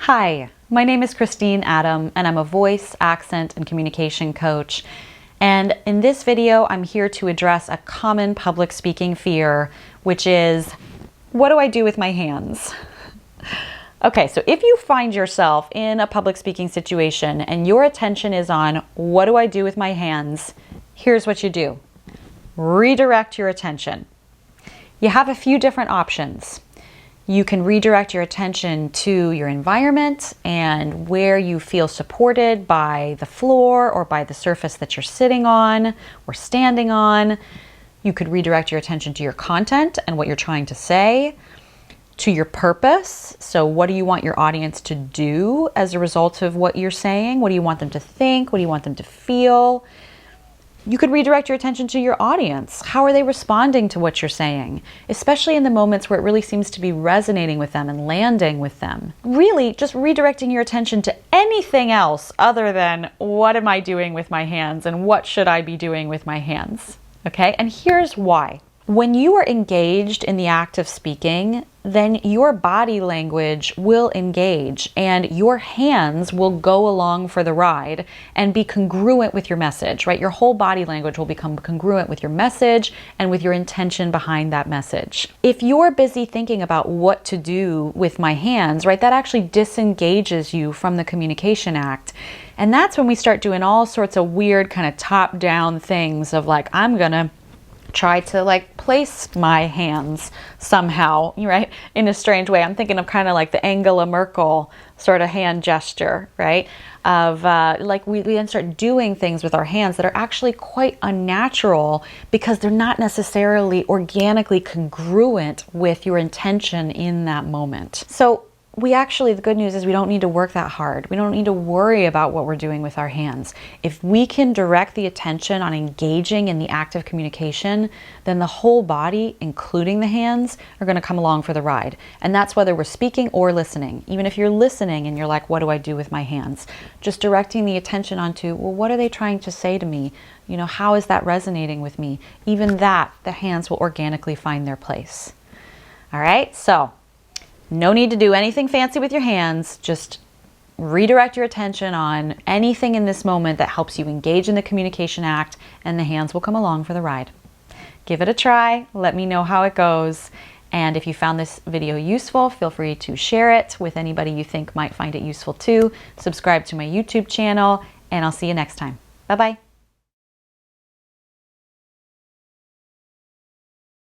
Hi, my name is Christine Adam, and I'm a voice, accent, and communication coach. And in this video, I'm here to address a common public speaking fear, which is, what do I do with my hands? Okay, so if you find yourself in a public speaking situation and your attention is on, what do I do with my hands? Here's what you do. Redirect your attention. You have a few different options. You can redirect your attention to your environment and where you feel supported by the floor or by the surface that you're sitting on or standing on. You could redirect your attention to your content and what you're trying to say, to your purpose. So what do you want your audience to do as a result of what you're saying? What do you want them to think? What do you want them to feel? You could redirect your attention to your audience. How are they responding to what you're saying? Especially in the moments where it really seems to be resonating with them and landing with them. Really, just redirecting your attention to anything else other than what am I doing with my hands and what should I be doing with my hands? Okay, and here's why. When you are engaged in the act of speaking, then your body language will engage and your hands will go along for the ride and be congruent with your message, right? Your whole body language will become congruent with your message and with your intention behind that message. If you're busy thinking about what to do with my hands, right, that actually disengages you from the communication act. And that's when we start doing all sorts of weird kind of top-down things of like, I'm gonna try to like place my hands somehow, right, in a strange way. I'm thinking of kind of like the Angela Merkel sort of hand gesture, right, of like we then start doing things with our hands that are actually quite unnatural because they're not necessarily organically congruent with your intention in that moment. So the good news is we don't need to work that hard. We don't need to worry about what we're doing with our hands. If we can direct the attention on engaging in the act of communication, then the whole body, including the hands, are going to come along for the ride. And that's whether we're speaking or listening. Even if you're listening and you're like, what do I do with my hands? Just directing the attention onto, well, what are they trying to say to me? You know, how is that resonating with me? Even that, the hands will organically find their place. All right, so no need to do anything fancy with your hands. Just redirect your attention on anything in this moment that helps you engage in the communication act, and the hands will come along for the ride. Give it a try. Let me know how it goes. And if you found this video useful, feel free to share it with anybody you think might find it useful too. Subscribe to my YouTube channel, and I'll see you next time. Bye-bye.